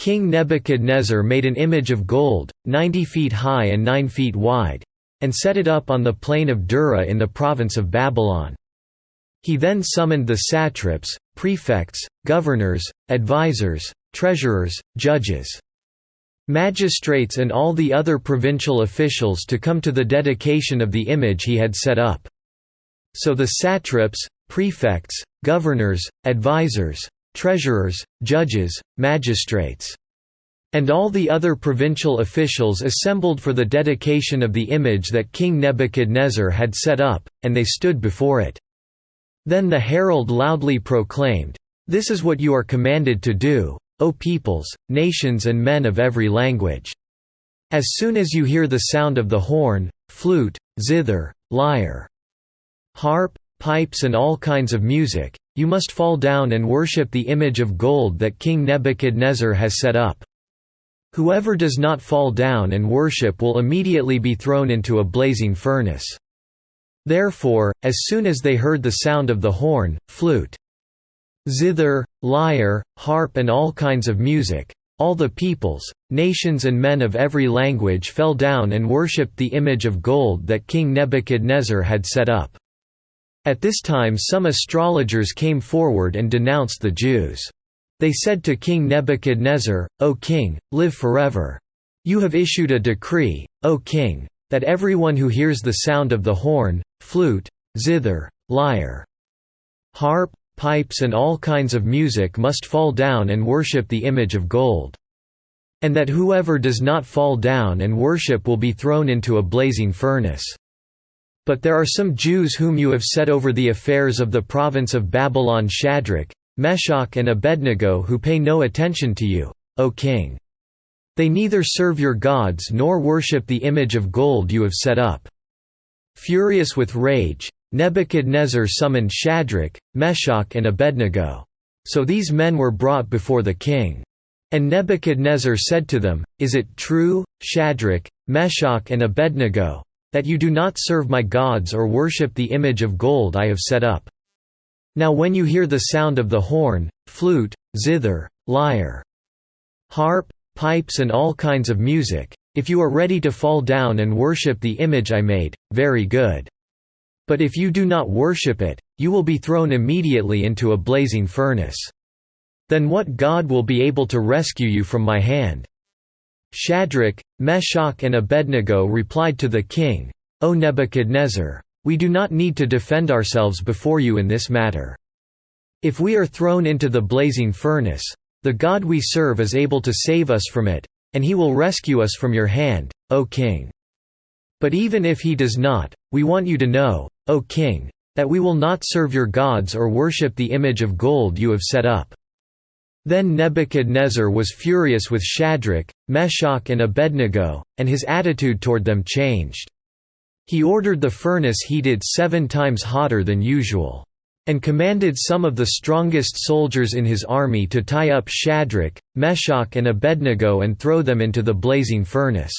King Nebuchadnezzar made an image of gold, 90 feet high and 9 feet wide, and set it up on the plain of Dura in the province of Babylon. He then summoned the satraps, prefects, governors, advisors, treasurers, judges, magistrates and all the other provincial officials to come to the dedication of the image he had set up. So the satraps, prefects, governors, advisors, treasurers, judges, magistrates, and all the other provincial officials assembled for the dedication of the image that King Nebuchadnezzar had set up, and they stood before it. Then the herald loudly proclaimed, "This is what you are commanded to do, O peoples, nations and men of every language. As soon as you hear the sound of the horn, flute, zither, lyre, harp, pipes and all kinds of music, you must fall down and worship the image of gold that King Nebuchadnezzar has set up. Whoever does not fall down and worship will immediately be thrown into a blazing furnace." Therefore, as soon as they heard the sound of the horn, flute, zither, lyre, harp and all kinds of music, all the peoples, nations and men of every language fell down and worshipped the image of gold that King Nebuchadnezzar had set up. At this time some astrologers came forward and denounced the Jews. They said to King Nebuchadnezzar, "O king, live forever. You have issued a decree, O king, that everyone who hears the sound of the horn, flute, zither, lyre, harp, pipes and all kinds of music must fall down and worship the image of gold. And that whoever does not fall down and worship will be thrown into a blazing furnace. But there are some Jews whom you have set over the affairs of the province of Babylon, Shadrach, Meshach and Abednego, who pay no attention to you, O king. They neither serve your gods nor worship the image of gold you have set up." Furious with rage, Nebuchadnezzar summoned Shadrach, Meshach and Abednego. So these men were brought before the king. And Nebuchadnezzar said to them, "Is it true, Shadrach, Meshach and Abednego, that you do not serve my gods or worship the image of gold I have set up? Now when you hear the sound of the horn, flute, zither, lyre, harp, pipes and all kinds of music, if you are ready to fall down and worship the image I made, very good. But if you do not worship it, you will be thrown immediately into a blazing furnace. Then what God will be able to rescue you from my hand?" Shadrach, Meshach and Abednego replied to the king, "O Nebuchadnezzar, we do not need to defend ourselves before you in this matter. If we are thrown into the blazing furnace, the God we serve is able to save us from it, and he will rescue us from your hand, O king. But even if he does not, we want you to know, O king, that we will not serve your gods or worship the image of gold you have set up." Then Nebuchadnezzar was furious with Shadrach, Meshach and Abednego, and his attitude toward them changed. He ordered the furnace heated 7 times hotter than usual, and commanded some of the strongest soldiers in his army to tie up Shadrach, Meshach and Abednego and throw them into the blazing furnace.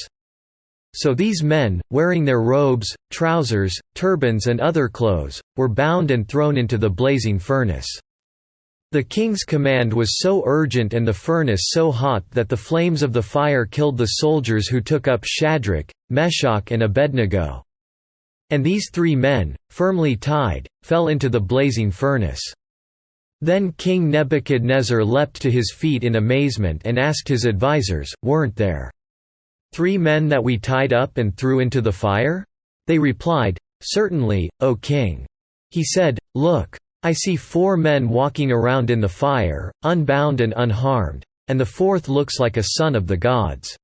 So these men, wearing their robes, trousers, turbans and other clothes, were bound and thrown into the blazing furnace. The king's command was so urgent and the furnace so hot that the flames of the fire killed the soldiers who took up Shadrach, Meshach and Abednego. And these 3 men, firmly tied, fell into the blazing furnace. Then King Nebuchadnezzar leapt to his feet in amazement and asked his advisers, "Weren't there 3 men that we tied up and threw into the fire?" They replied, "Certainly, O king." He said, "Look, I see 4 men walking around in the fire, unbound and unharmed, and the 4th looks like a son of the gods."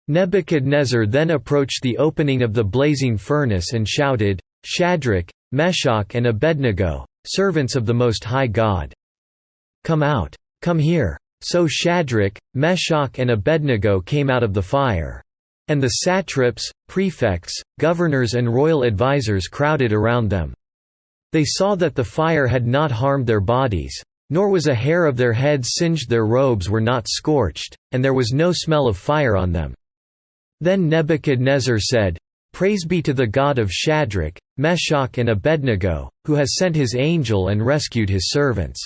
Nebuchadnezzar then approached the opening of the blazing furnace and shouted, "Shadrach, Meshach and Abednego, servants of the Most High God. Come out! Come here!" So Shadrach, Meshach and Abednego came out of the fire. And the satraps, prefects, governors and royal advisers crowded around them. They saw that the fire had not harmed their bodies, nor was a hair of their heads singed, their robes were not scorched, and there was no smell of fire on them. Then Nebuchadnezzar said, "Praise be to the God of Shadrach, Meshach and Abednego, who has sent his angel and rescued his servants."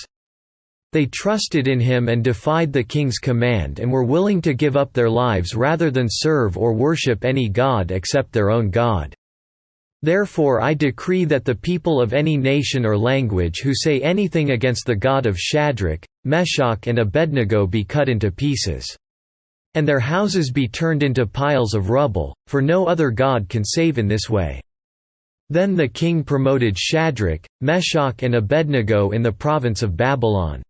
They trusted in him and defied the king's command and were willing to give up their lives rather than serve or worship any god except their own God. Therefore I decree that the people of any nation or language who say anything against the God of Shadrach, Meshach and Abednego be cut into pieces. And their houses be turned into piles of rubble, for no other God can save in this way." Then the king promoted Shadrach, Meshach and Abednego in the province of Babylon.